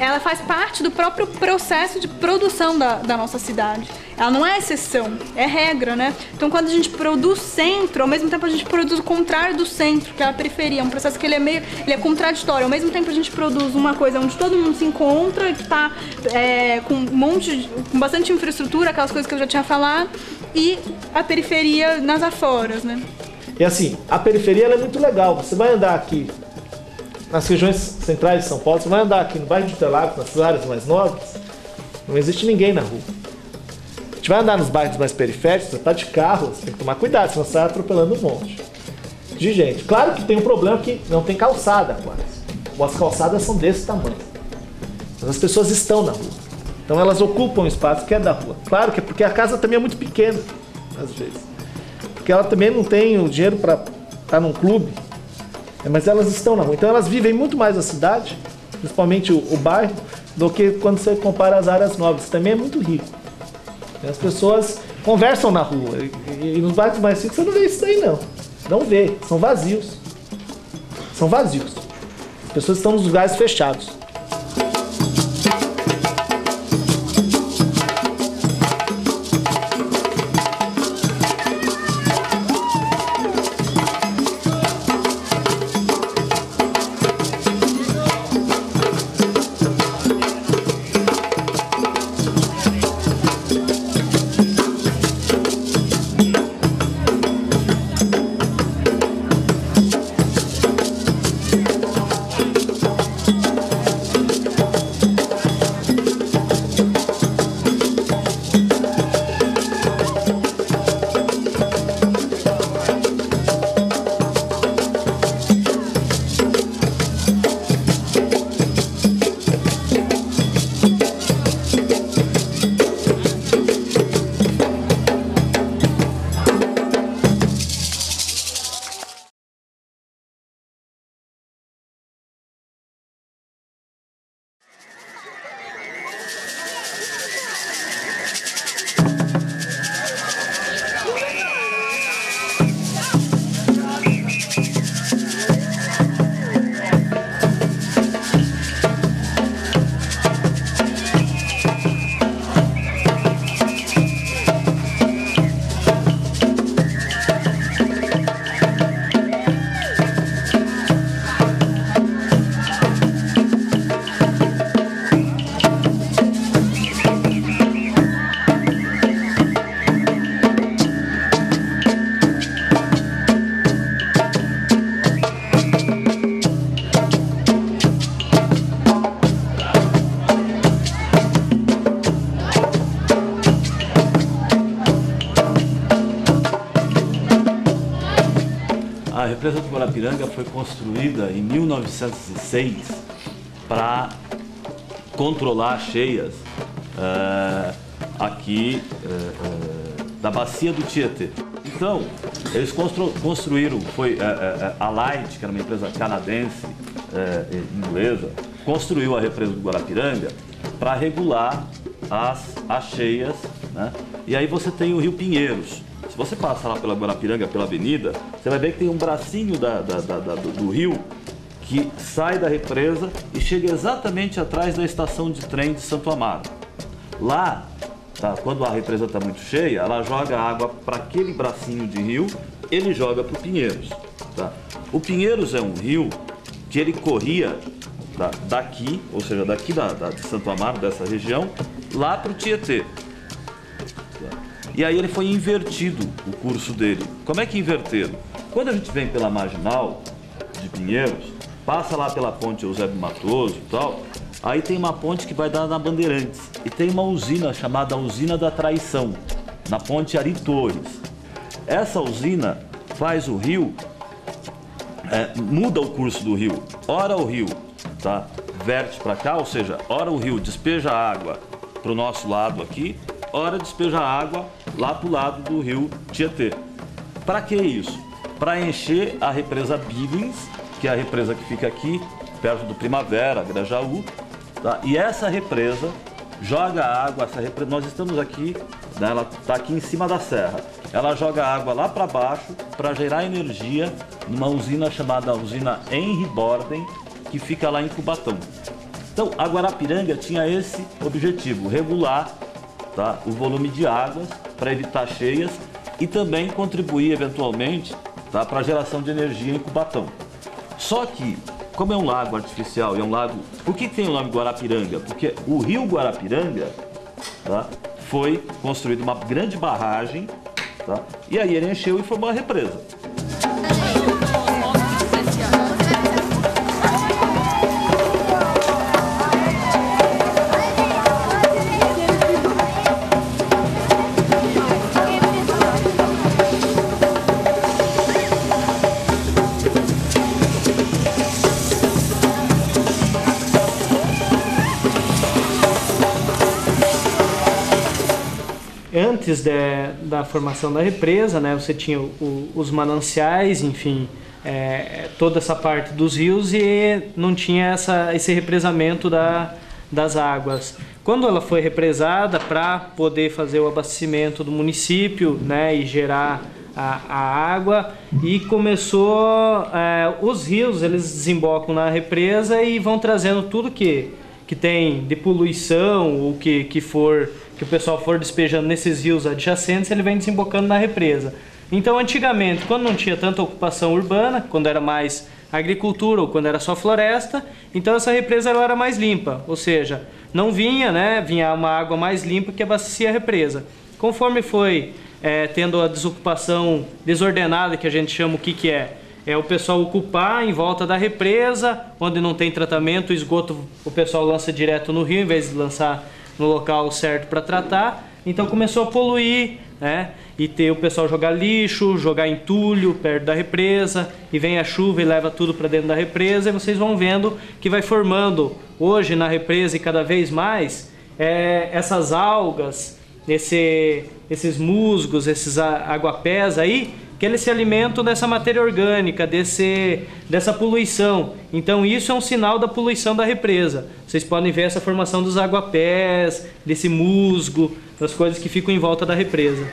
Ela faz parte do próprio processo de produção da nossa cidade. Ela não é exceção, é regra, né? Então quando a gente produz centro, ao mesmo tempo a gente produz o contrário do centro, que é a periferia. É um processo que ele é contraditório. Ao mesmo tempo a gente produz uma coisa onde todo mundo se encontra, que está com bastante infraestrutura, aquelas coisas que eu já tinha falado, e a periferia nas aforas, né? E assim, a periferia ela é muito legal. Você vai andar aqui nas regiões centrais de São Paulo, você vai andar aqui no bairro de Interlagos, nas áreas mais nobres, não existe ninguém na rua. A gente vai andar nos bairros mais periféricos, você tá de carro, você tem que tomar cuidado, senão você sai atropelando um monte de gente. Claro que tem um problema que não tem calçada quase. As calçadas são desse tamanho. Mas as pessoas estão na rua. Então elas ocupam o espaço que é da rua. Claro que é porque a casa também é muito pequena, às vezes. Porque ela também não tem o dinheiro para estar num clube. Mas elas estão na rua. Então elas vivem muito mais a cidade, principalmente o bairro, do que quando você compara as áreas nobres. Também é muito rico. As pessoas conversam na rua. E nos bairros mais ricos você não vê isso daí, não. Não vê. São vazios. São vazios. As pessoas estão nos lugares fechados. A represa do Guarapiranga foi construída em 1906 para controlar as cheias aqui da bacia do Tietê. Então, eles construíram, foi a Light, que era uma empresa canadense, inglesa, construiu a represa do Guarapiranga para regular as cheias, né? E aí você tem o Rio Pinheiros. Se você passar lá pela Guarapiranga, pela avenida, você vai ver que tem um bracinho do rio que sai da represa e chega exatamente atrás da estação de trem de Santo Amaro. Lá tá? Quando a represa está muito cheia, ela joga água para aquele bracinho de rio, ele joga para o Pinheiros. Tá? O Pinheiros é um rio que ele corria daqui, ou seja, daqui de Santo Amaro, dessa região, lá para o Tietê. Tá? E aí ele foi invertido, o curso dele. Como é que inverteram? Quando a gente vem pela Marginal de Pinheiros, passa lá pela ponte Eusébio Matoso e tal, aí tem uma ponte que vai dar na Bandeirantes. E tem uma usina chamada Usina da Traição, na ponte Ari Torres. Essa usina faz o rio, muda o curso do rio. Ora o rio verte para cá, ou seja, ora o rio despeja água para o nosso lado aqui, ora despeja água lá para o lado do rio Tietê. Para que isso? Para encher a represa Billings, que é a represa que fica aqui, perto do Primavera, Grajaú, tá? E essa represa joga água, nós estamos aqui, né, ela está aqui em cima da serra, ela joga água lá para baixo para gerar energia numa usina chamada usina Henry Borden, que fica lá em Cubatão. Então, a Guarapiranga tinha esse objetivo, regular, tá, o volume de águas para evitar cheias e também contribuir eventualmente, tá, para a geração de energia em Cubatão. Só que, como é um lago artificial e é um lago... Por que tem o nome Guarapiranga? Porque o rio Guarapiranga, tá, foi construído uma grande barragem, tá, e aí ele encheu e formou a represa. Antes da formação da represa, né, você tinha os mananciais, enfim, toda essa parte dos rios e não tinha esse represamento das águas. Quando ela foi represada para poder fazer o abastecimento do município, né, e gerar a água, e começou, os rios eles desembocam na represa e vão trazendo tudo que tem de poluição ou que o pessoal for despejando nesses rios adjacentes, ele vem desembocando na represa. Então, antigamente, quando não tinha tanta ocupação urbana, quando era mais agricultura ou quando era só floresta, então essa represa ela era mais limpa, ou seja, não vinha, né, vinha uma água mais limpa que abastecia a represa. Conforme foi tendo a desocupação desordenada, que a gente chama, o que é o pessoal ocupar em volta da represa, onde não tem tratamento, o esgoto o pessoal lança direto no rio, em vez de lançar no local certo para tratar. Então começou a poluir, né? E ter o pessoal jogar lixo, jogar entulho perto da represa, e vem a chuva e leva tudo para dentro da represa, e vocês vão vendo que vai formando hoje na represa e cada vez mais essas algas, esses musgos, esses aguapés aí, que eles se alimentam dessa matéria orgânica, dessa poluição. Então isso é um sinal da poluição da represa. Vocês podem ver essa formação dos aguapés, desse musgo, das coisas que ficam em volta da represa.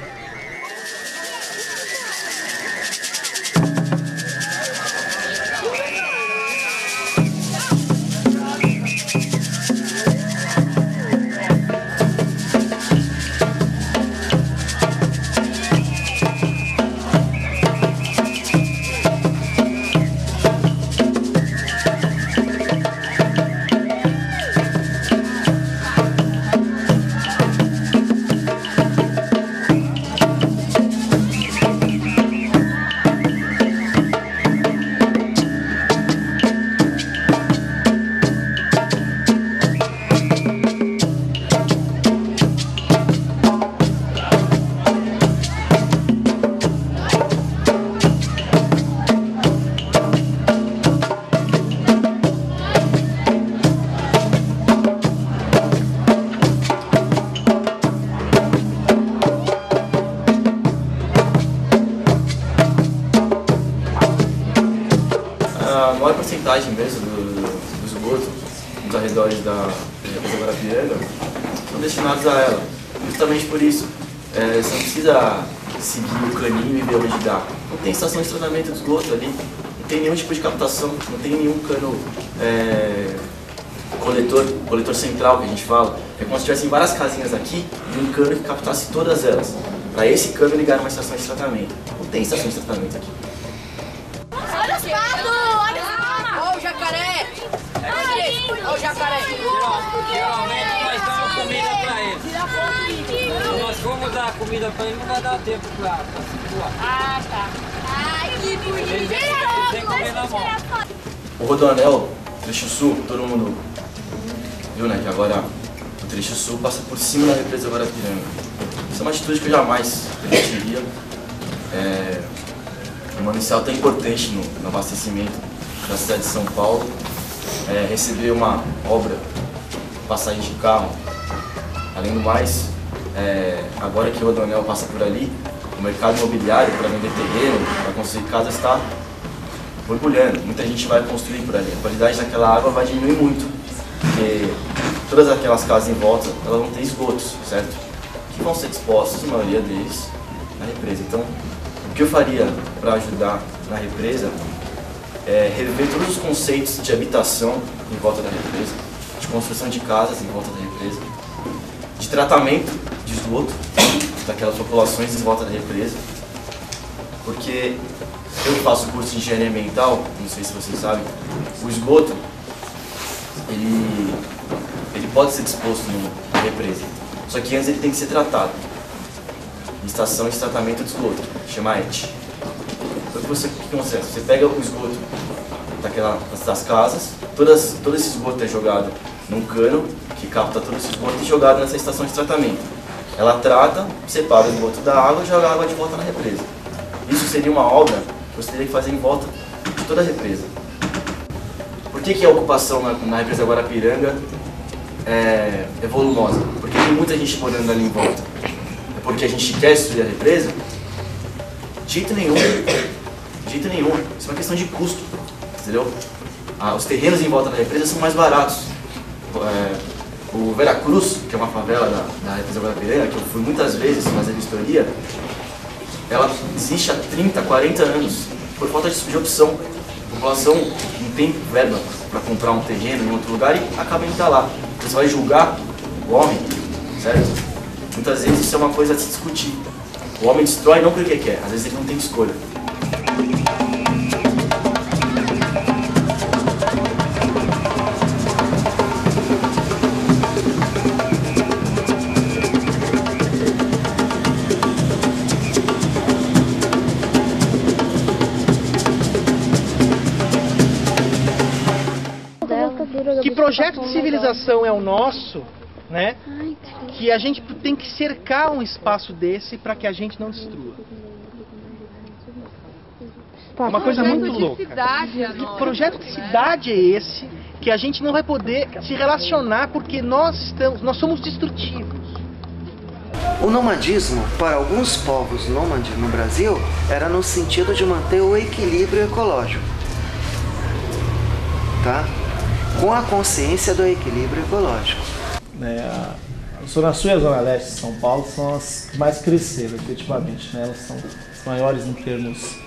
A maior porcentagem mesmo do esgoto dos arredores da represa Guarapiranga são destinados a ela. Justamente por isso, você não precisa seguir o caninho e ver onde dá. Não tem estação de tratamento de esgoto ali, não tem nenhum tipo de captação, não tem nenhum cano coletor central que a gente fala, é como se tivessem várias casinhas aqui e um cano que captasse todas elas. Para esse cano ligar uma estação de tratamento. Não tem estação de tratamento aqui. Olha os patos! Olha o jacaré! Olha o jacaré! Geralmente nós damos comida pra eles. Se nós formos dar comida pra eles, não vai dar tempo pra situar. Ah, tá. Ai, que bonito! Tem que comer na mão. O Rodoanel, trecho sul, todo mundo viu, né? Que agora o trecho sul passa por cima da represa Guarapiranga. Isso é uma atitude que eu jamais permitiria. Um manancial tão importante no abastecimento da cidade de São Paulo. Receber uma obra, passagem de carro. Além do mais, agora que o Rodoanel passa por ali, o mercado imobiliário para vender terreno, para construir casa, está borbulhando. Muita gente vai construir por ali. A qualidade daquela água vai diminuir muito, porque todas aquelas casas em volta, elas vão ter esgotos, certo? Que vão ser dispostos, a maioria deles, na represa. Então, o que eu faria para ajudar na represa é rever todos os conceitos de habitação em volta da represa, de construção de casas em volta da represa, de tratamento de esgoto daquelas populações em volta da represa, porque eu faço curso de engenharia ambiental, não sei se vocês sabem, o esgoto, ele pode ser disposto na represa, só que antes ele tem que ser tratado. Estação de tratamento de esgoto, chama ET. Então o que acontece? Você pega o esgoto das casas, todo esse esgoto é jogado num cano que capta todo esse esgoto e jogado nessa estação de tratamento. Ela trata, separa o esgoto da água e joga a água de volta na represa. Isso seria uma obra que você teria que fazer em volta de toda a represa. Por que a ocupação na represa Guarapiranga é volumosa? Porque tem muita gente morando ali em volta. É porque a gente quer destruir a represa? De jeito nenhum. De jeito nenhum. Isso é uma questão de custo. Entendeu? Os terrenos em volta da represa são mais baratos. O Veracruz, que é uma favela da represa Guarapiranga, que eu fui muitas vezes fazer vistoria, ela existe há 30, 40 anos, por falta de opção. A população não tem verba para comprar um terreno em outro lugar e acaba indo lá. Você vai julgar o homem, certo? Muitas vezes isso é uma coisa a se discutir. O homem destrói não porque quer, às vezes ele não tem escolha. Que projeto de civilização é o nosso, né? Que a gente tem que cercar um espaço desse para que a gente não destrua. É uma coisa muito louca. Que projeto de cidade é esse que a gente não vai poder se relacionar porque nós somos destrutivos? O nomadismo, para alguns povos nômades no Brasil, era no sentido de manter o equilíbrio ecológico, tá? Com a consciência do equilíbrio ecológico. A Zona Sul e a Zona Leste de São Paulo são as que mais cresceram, efetivamente. Né? Elas são as maiores em termos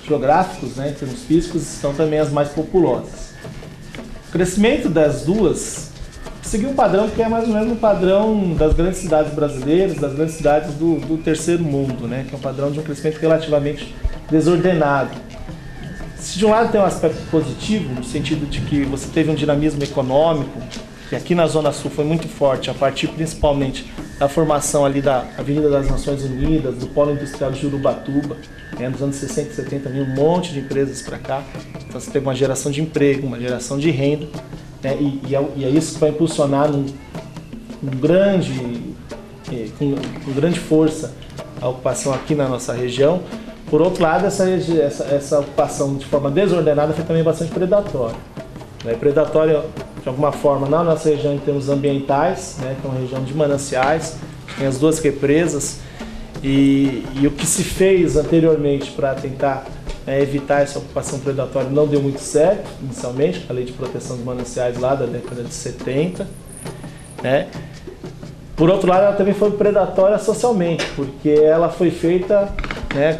geográficos, né? Em termos físicos, são também as mais populosas. O crescimento das duas seguiu um padrão que é mais ou menos um padrão das grandes cidades brasileiras, das grandes cidades do terceiro mundo, né? Que é um padrão de um crescimento relativamente desordenado. Se de um lado tem um aspecto positivo, no sentido de que você teve um dinamismo econômico, que aqui na Zona Sul foi muito forte, a partir principalmente da formação ali da Avenida das Nações Unidas, do Polo Industrial de Urubatuba, nos anos 60 e 70 vinha um monte de empresas para cá, então você teve uma geração de emprego, uma geração de renda, né? E é isso que vai impulsionar com grande força a ocupação aqui na nossa região. Por outro lado, essa ocupação de forma desordenada foi também bastante predatória. Predatória, de alguma forma, na nossa região em termos ambientais, né, que é uma região de mananciais, tem as duas represas, e o que se fez anteriormente para tentar evitar essa ocupação predatória não deu muito certo, inicialmente, com a Lei de Proteção dos Mananciais lá da década de 70. Né? Por outro lado, ela também foi predatória socialmente, porque ela foi feita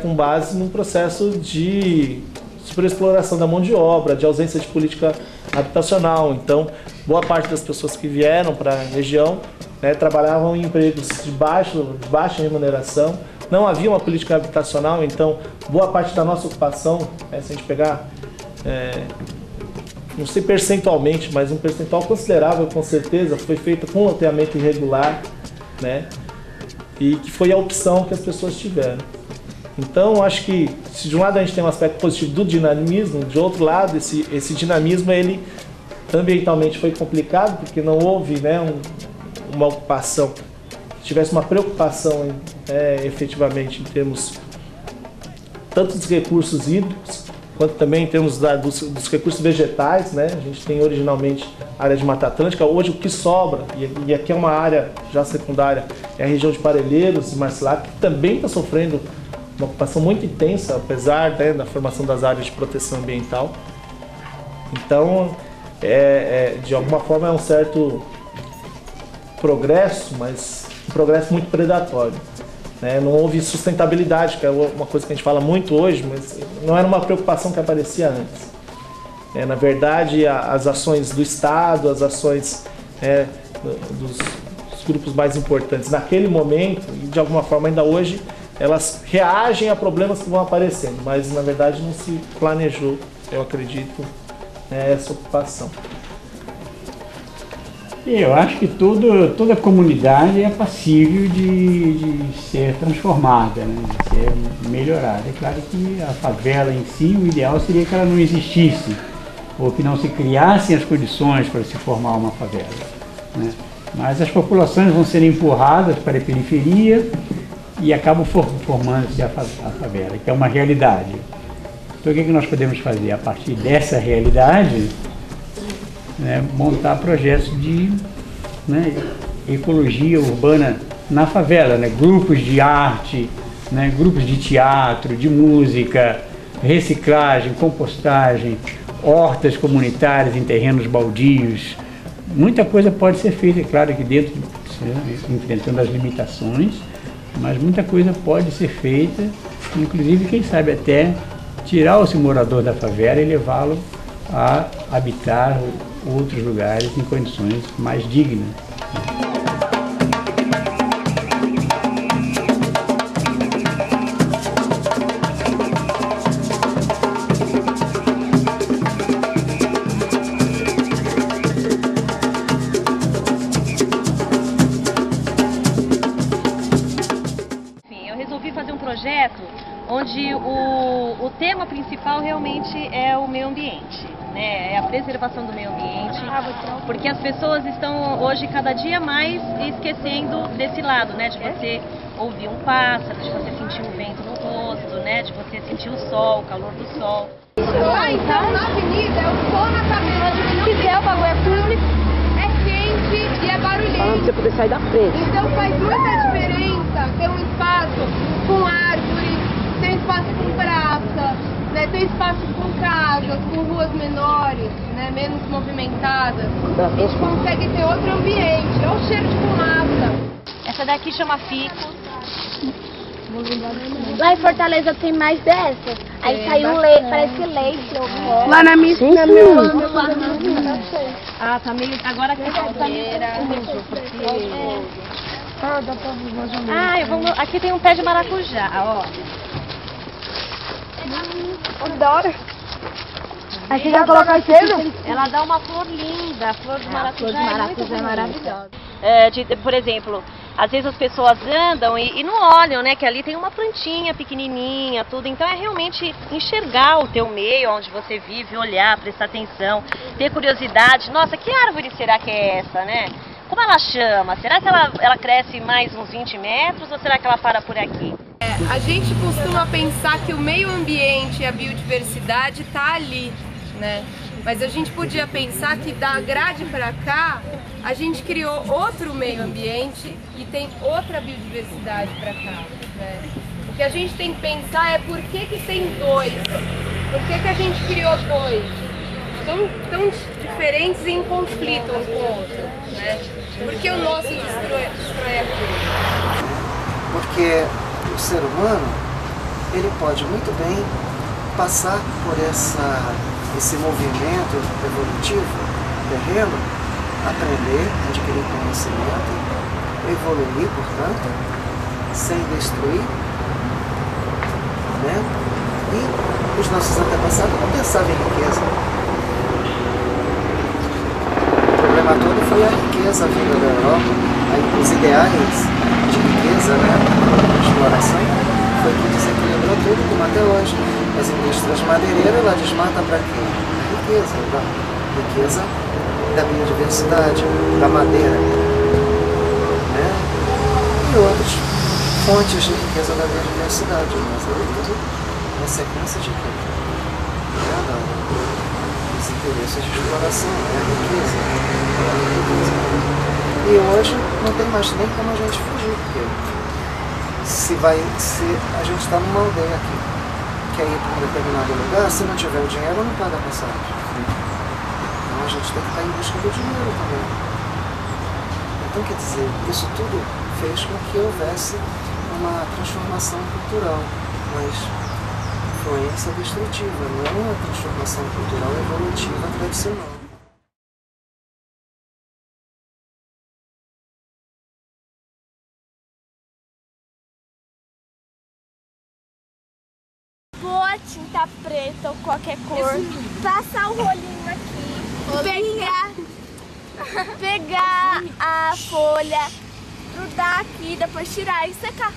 com base num processo de superexploração da mão de obra, de ausência de política habitacional. Então, boa parte das pessoas que vieram para a região, né, trabalhavam em empregos de baixa remuneração. Não havia uma política habitacional, então boa parte da nossa ocupação, se a gente pegar, não sei percentualmente, mas um percentual considerável, com certeza, foi feita com loteamento irregular, né, e que foi a opção que as pessoas tiveram. Então, acho que, se de um lado a gente tem um aspecto positivo do dinamismo, de outro lado, esse dinamismo, ele ambientalmente foi complicado, porque não houve, né, uma ocupação, que tivesse uma preocupação efetivamente em termos tanto dos recursos hídricos, quanto também em termos dos recursos vegetais, né? A gente tem originalmente a área de Mata Atlântica, hoje o que sobra, e aqui é uma área já secundária, é a região de Parelheiros e Marcilac, que também está sofrendo uma ocupação muito intensa, apesar, né, da formação das áreas de proteção ambiental. Então, de alguma forma é um certo progresso, mas um progresso muito predatório. Né? Não houve sustentabilidade, que é uma coisa que a gente fala muito hoje, mas não era uma preocupação que aparecia antes. Na verdade, as ações do Estado, as ações dos grupos mais importantes naquele momento, e de alguma forma ainda hoje, elas reagem a problemas que vão aparecendo, mas na verdade não se planejou, eu acredito, essa ocupação. Eu acho que toda comunidade é passível de ser transformada, né? De ser melhorada. É claro que a favela em si, o ideal seria que ela não existisse, ou que não se criassem as condições para se formar uma favela, né? Mas as populações vão ser empurradas para a periferia e acabam formando-se a favela, que é uma realidade. Então o que nós podemos fazer? A partir dessa realidade, né, montar projetos de, né, ecologia urbana na favela, né, grupos de arte, né, grupos de teatro, de música, reciclagem, compostagem, hortas comunitárias em terrenos baldios. Muita coisa pode ser feita, é claro que dentro, enfrentando as limitações, mas muita coisa pode ser feita, inclusive, quem sabe até tirar esse morador da favela e levá-lo a habitar outros lugares em condições mais dignas. Eu resolvi fazer um projeto onde o tema principal realmente é o meio ambiente, né? É a preservação do meio ambiente, porque as pessoas estão hoje cada dia mais esquecendo desse lado, né? De você ouvir um pássaro, de você sentir o vento no rosto, né? De você sentir o sol, o calor do sol. Então na avenida eu vou na cabeça, se der o bagulho é público, é quente e é barulhento. Pra você poder sair da frente. Então faz muita diferença ter um espaço com árvores, tem espaço com praça, né? Tem espaço com casas, com ruas menores, né? Menos movimentadas. A gente consegue ter outro ambiente, é o cheiro de fumaça. Essa daqui chama fico. Lá em Fortaleza tem mais dessas. Aí saiu leite, parece leite. Lá na minha Ah, tá meio. Agora que aqui tem um pé de maracujá, ó. Adoro. Aí você vai colocar cedo? Ela dá uma flor linda, a flor de maracujá. A flor de maracujá é maravilhosa. Por exemplo, às vezes as pessoas andam e não olham, né, que ali tem uma plantinha pequenininha, tudo. Então é realmente enxergar o teu meio, onde você vive, olhar, prestar atenção, ter curiosidade. Nossa, que árvore será que é essa, né? Como ela chama? Será que ela cresce mais uns 20 metros ou será que ela para por aqui? A gente costuma pensar que o meio ambiente e a biodiversidade está ali, né? Mas a gente podia pensar que da grade para cá, a gente criou outro meio ambiente e tem outra biodiversidade para cá, né? O que a gente tem que pensar é por que tem dois? Por que a gente criou dois? Tão diferentes e em conflito um com o outro, né? Por que o nosso destrói aquilo? Porque o ser humano, ele pode muito bem passar por essa esse movimento evolutivo terreno, aprender, adquirir conhecimento, evoluir, portanto, sem destruir, né? E os nossos antepassados não pensavam em riqueza. O problema todo foi a riqueza vinda da Europa, os ideais de riqueza, né? Exploração, foi que desequilibrou tudo, como até hoje. As indústrias madeireiras, ela desmata para quê? A riqueza da biodiversidade, da madeira, né? E outras fontes de riqueza da biodiversidade, mas aí tudo na sequência de quê? Os interesses de exploração, a riqueza. E hoje não tem mais nem como a gente fugir, porque se a gente está numa aldeia aqui, quer ir para um determinado lugar, se não tiver o dinheiro, não paga a passagem. Então a gente tem que estar em busca do dinheiro também. Então, quer dizer, isso tudo fez com que houvesse uma transformação cultural, mas influência destrutiva, não uma transformação cultural evolutiva tradicional. Pôr a tinta preta ou qualquer cor, passar o rolinho aqui, pegar a folha, grudar aqui, depois tirar e secar.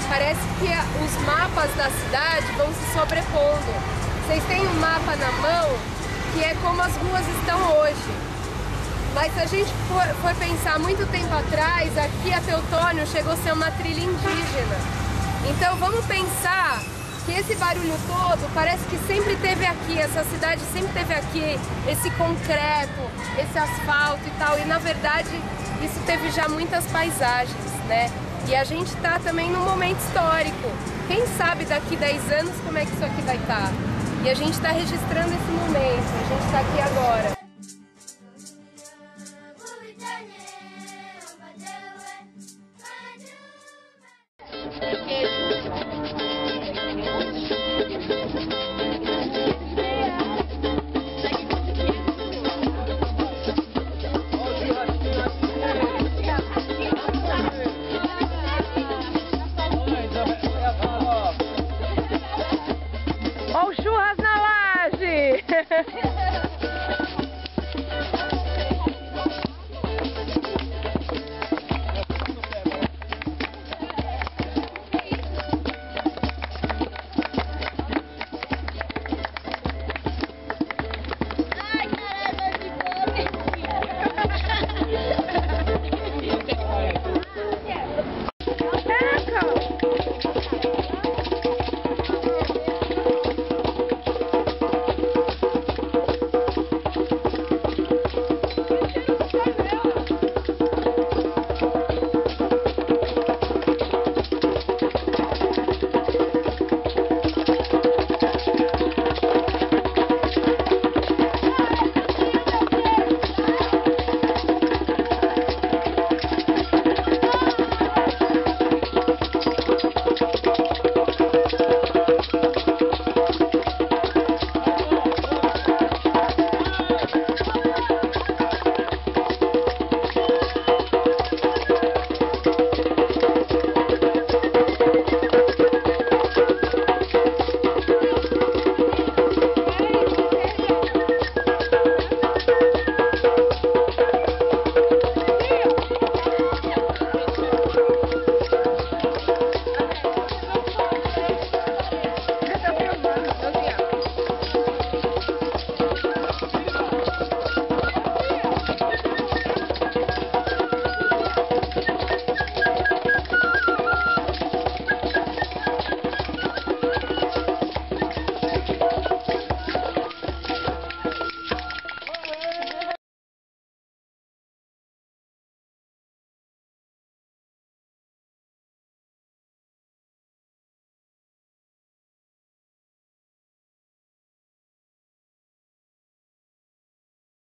Parece que os mapas da cidade vão se sobrepondo. Vocês têm um mapa na mão que é como as ruas estão hoje. Mas se a gente for pensar muito tempo atrás, aqui a Teutônio chegou a ser uma trilha indígena. Então vamos pensar que esse barulho todo parece que sempre teve aqui, essa cidade sempre teve aqui, esse concreto, esse asfalto e tal. E na verdade isso teve já muitas paisagens, né? E a gente está também num momento histórico. Quem sabe daqui 10 anos como é que isso aqui vai estar? E a gente está registrando esse momento, a gente está aqui agora. Ó o churras na laje!